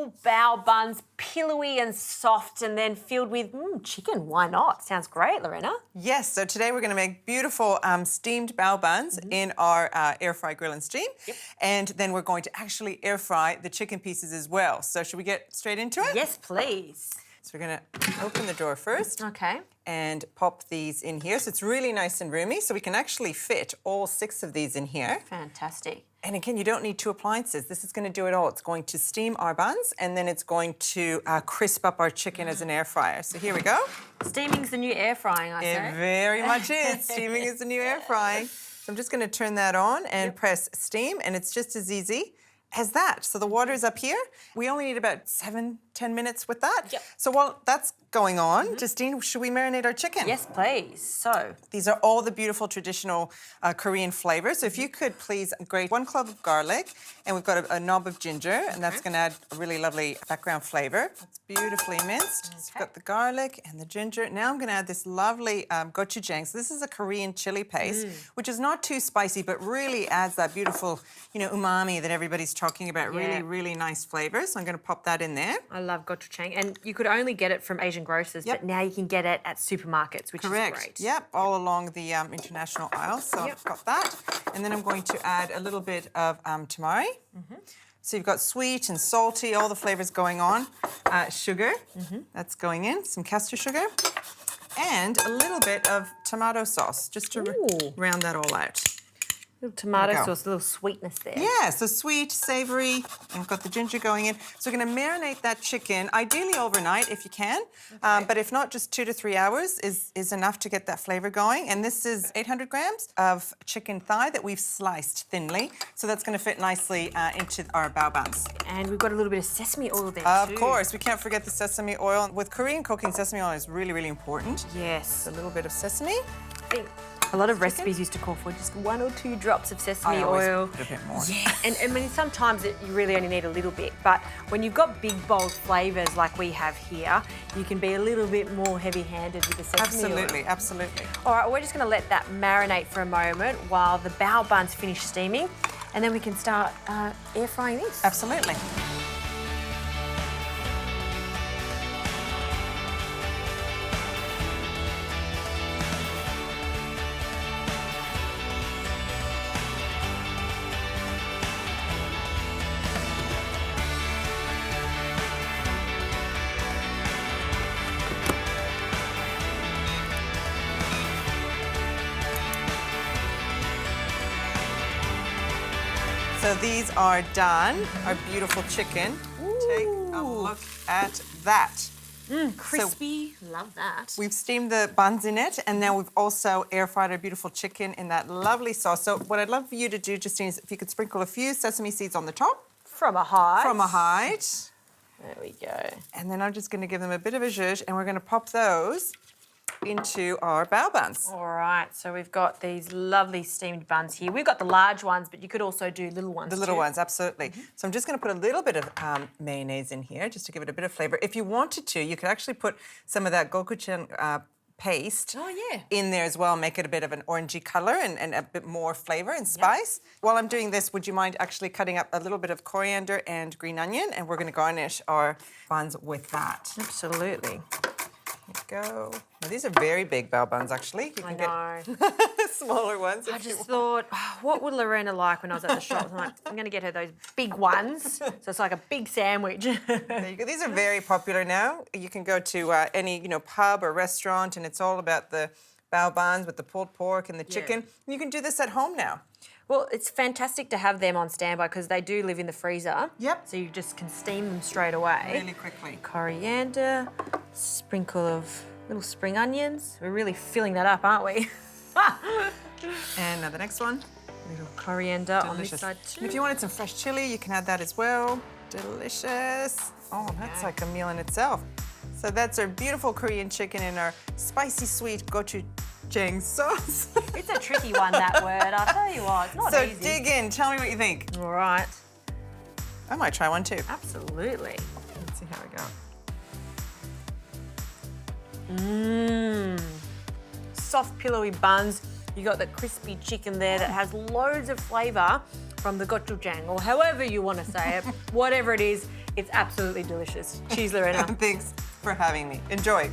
beautiful bao buns, pillowy and soft, and then filled with chicken. Why not? Sounds great, Lorena. Yes, so today we're going to make beautiful steamed bao buns in our air fry grill and steam. Yep. And then we're going to actually air fry the chicken pieces as well. So should we get straight into it? Yes, please. So we're going to open the door first. Okay. And pop these in here. So it's really nice and roomy. So we can actually fit all 6 of these in here. Fantastic. And again, you don't need 2 appliances. This is going to do it all. It's going to steam our buns and then it's going to crisp up our chicken as an air fryer. So here we go. Steaming's the new air frying, I say. It very much is. Steaming is the new air frying. So I'm just going to turn that on and press steam, and it's just as easy as that. So the water is up here. We only need about 7-10 minutes with that. Yep. So while that's going on, Justine, should we marinate our chicken? Yes, please. So These are all the beautiful traditional Korean flavors. So if you could please grate 1 clove of garlic, and we've got a knob of ginger, and that's going to add a really lovely background flavor. It's beautifully minced. So we've got the garlic and the ginger. Now I'm going to add this lovely gochujang. So this is a Korean chili paste, which is not too spicy, but really adds that beautiful, umami that everybody's talking about. Yeah. Really, really nice flavor. So I'm going to pop that in there. I love gochujang, and you could only get it from Asian grocers, but now you can get it at supermarkets, which is great. Yep, all along the international aisle. So I've got that. And then I'm going to add a little bit of tamari. So you've got sweet and salty, all the flavors going on. Sugar, that's going in, some castor sugar. And a little bit of tomato sauce, just to round that all out. Little tomato sauce, a little sweetness there. Yeah, so sweet, savoury, and we've got the ginger going in. So we're going to marinate that chicken, ideally overnight if you can, but if not, just 2 to 3 hours is enough to get that flavour going. And this is 800 grams of chicken thigh that we've sliced thinly, so that's going to fit nicely into our bao buns. And we've got a little bit of sesame oil there Of too. course, we can't forget the sesame oil. With Korean cooking, sesame oil is really, really important. Yes. A little bit of sesame. I think a lot of recipes used to call for just 1 or 2 drops of sesame oil. Put a bit more. Yeah, and I mean, sometimes you really only need a little bit, but when you've got big, bold flavours like we have here, you can be a little bit more heavy-handed with the sesame oil. Absolutely, absolutely. All right, we're just going to let that marinate for a moment while the bao buns finish steaming, and then we can start air frying this. Absolutely. So these are done, our beautiful chicken. Take a look at that. Crispy, love that. We've steamed the buns in it, and now we've also air fried our beautiful chicken in that lovely sauce. So what I'd love for you to do, Justine, is if you could sprinkle a few sesame seeds on the top. From a height. From a height. There we go. And then I'm just going to give them a bit of a zhuzh, and we're going to pop those into our bao buns. All right, so we've got these lovely steamed buns here. We've got the large ones, but you could also do little ones The little too. ones, absolutely. So I'm just going to put a little bit of mayonnaise in here just to give it a bit of flavour. If you wanted to, you could actually put some of that gochujang paste in there as well, make it a bit of an orangey colour and a bit more flavour and spice. While I'm doing this, would you mind actually cutting up a little bit of coriander and green onion, and we're going to garnish our buns with that. Absolutely. There you go. Now, these are very big bao buns, actually. You I can know. get smaller ones. I if you just want. thought, what would Lorena like when I was at the shops? I'm like, I'm going to get her those big ones. So it's like a big sandwich. There you go. These are very popular now. You can go to any, pub or restaurant, and it's all about the bao buns with the pulled pork and the chicken. You can do this at home now. Well, it's fantastic to have them on standby because they do live in the freezer. Yep. So you just can steam them straight away. Really quickly. Coriander, sprinkle of little spring onions. We're really filling that up, aren't we? And now the next one. Little coriander on this Delicious. side too. And if you wanted some fresh chili, you can add that as well. Delicious. Oh, that's like a meal in itself. So that's our beautiful Korean chicken in our spicy sweet gochujang sauce. It's a tricky one, that word. I'll tell you what, it's not So easy. dig in. Tell me what you think. All right. I might try one too. Absolutely. Let's see how we go. Soft, pillowy buns. You got the crispy chicken there that has loads of flavour from the gochujang, or however you want to say it. Whatever it is, It's absolutely delicious. Cheers, Lorena. Thanks for having me. Enjoy.